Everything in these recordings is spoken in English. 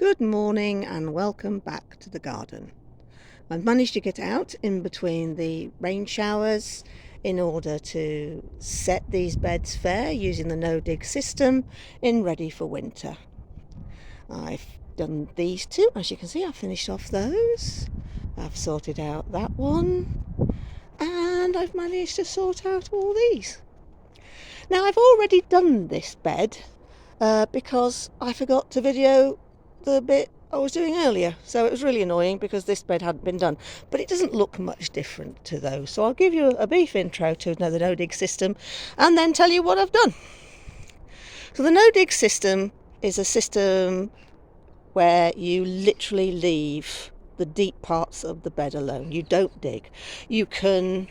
Good morning and welcome back to the garden. I've managed to get out in between the rain showers in order to set these beds fair using the no-dig system in ready for winter. I've done these two, as you can see. I've finished off those. I've sorted out that one and I've managed to sort out all these. Now I've already done this bed because I forgot to video the bit I was doing earlier, so it was really annoying because this bed hadn't been done, but it doesn't look much different to those, so I'll give you a brief intro to the no-dig system and then tell you what I've done. So the no-dig system is a system where you literally leave the deep parts of the bed alone. You don't dig. You can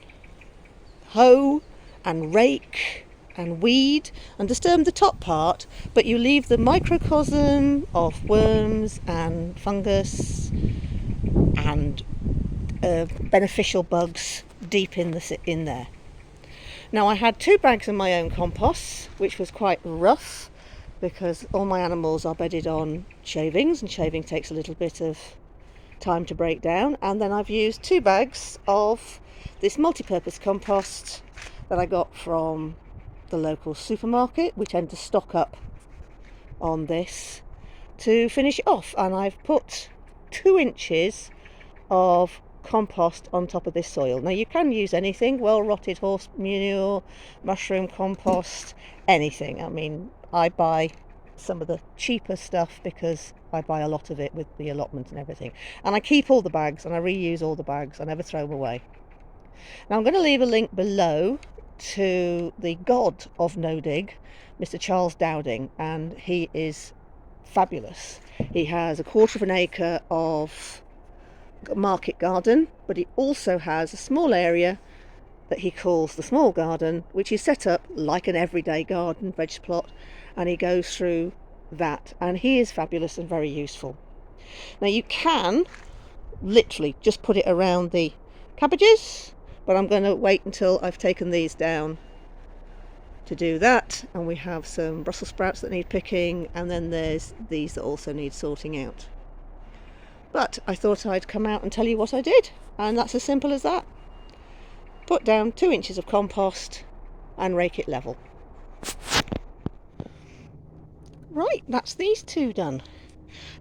hoe and rake and weed and disturb the top part, but you leave the microcosm of worms and fungus and beneficial bugs deep in there. Now I had 2 bags of my own compost, which was quite rough because all my animals are bedded on shavings, and shaving takes a little bit of time to break down. And then I've used 2 bags of this multi-purpose compost that I got from the local supermarket. We tend to stock up on this to finish it off, and I've put 2 inches of compost on top of this soil. Now you can use anything, well rotted horse manure, mushroom compost, anything. I mean, I buy some of the cheaper stuff because I buy a lot of it with the allotment and everything, and I keep all the bags and I reuse all the bags. I never throw them away. Now I'm going to leave a link below to the god of no-dig, Mr. Charles Dowding, and he is fabulous. He has 1/4 of an acre of market garden, but he also has a small area that he calls the small garden, which is set up like an everyday garden veg plot, and he goes through that, and he is fabulous and very useful. Now you can literally just put it around the cabbages, but I'm going to wait until I've taken these down to do that. And we have some Brussels sprouts that need picking, and then there's these that also need sorting out. But I thought I'd come out and tell you what I did, and that's as simple as that. Put down 2 inches of compost and rake it level. Right, that's these 2 done.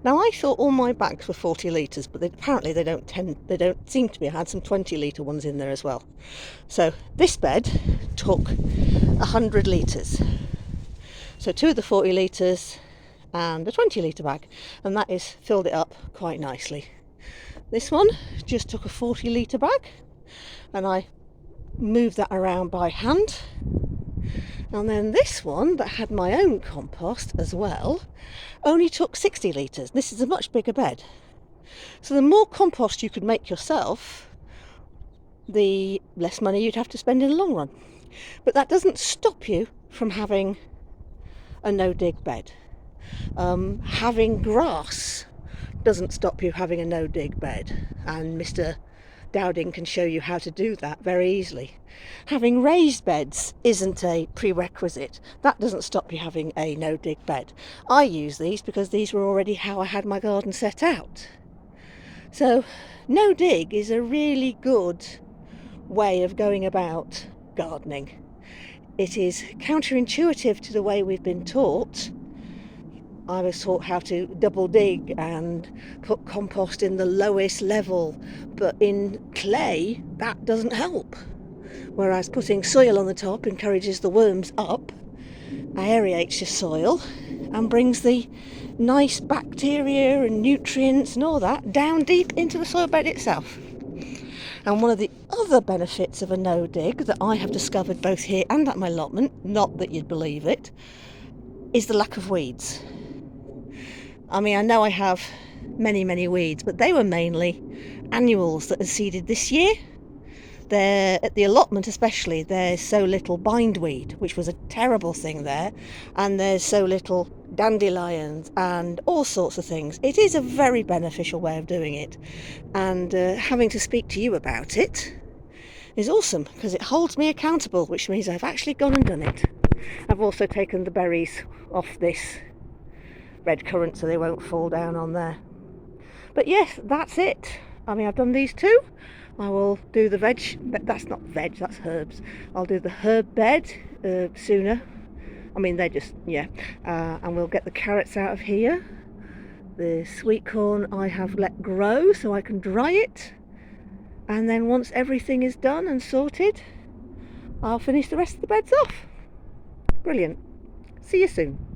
Now I thought all my bags were 40 litres, but apparently they don't seem to be. I had some 20-litre ones in there as well. So this bed took 100 litres. So 2 of the 40 litres and a 20-litre bag, and that is filled it up quite nicely. This one just took a 40-litre bag, and I moved that around by hand. And then this one that had my own compost as well only took 60 litres. This is a much bigger bed. So the more compost you could make yourself, the less money you'd have to spend in the long run. But that doesn't stop you from having a no-dig bed. Having grass doesn't stop you having a no-dig bed, and Mr. Dowding can show you how to do that very easily. Having raised beds isn't a prerequisite. That doesn't stop you having a no-dig bed. I use these because these were already how I had my garden set out. So no-dig is a really good way of going about gardening. It is counterintuitive to the way we've been taught. I was taught how to double dig and put compost in the lowest level, but in clay that doesn't help. Whereas putting soil on the top encourages the worms up, aerates your soil, and brings the nice bacteria and nutrients and all that down deep into the soil bed itself. And one of the other benefits of a no-dig that I have discovered both here and at my allotment, not that you'd believe it, is the lack of weeds. I mean, I know I have many weeds, but they were mainly annuals that had seeded this year. At the allotment especially, there's so little bindweed, which was a terrible thing there, and there's so little dandelions and all sorts of things. It is a very beneficial way of doing it, and having to speak to you about it is awesome because it holds me accountable, which means I've actually gone and done it. I've also taken the berries off this red currant so they won't fall down on there. But yes, that's it. I mean, I've done these two. I will do the veg. That's not veg, that's herbs. I'll do the herb bed sooner. I mean, they're just, yeah. And we'll get the carrots out of here. The sweet corn I have let grow so I can dry it. And then once everything is done and sorted, I'll finish the rest of the beds off. Brilliant. See you soon.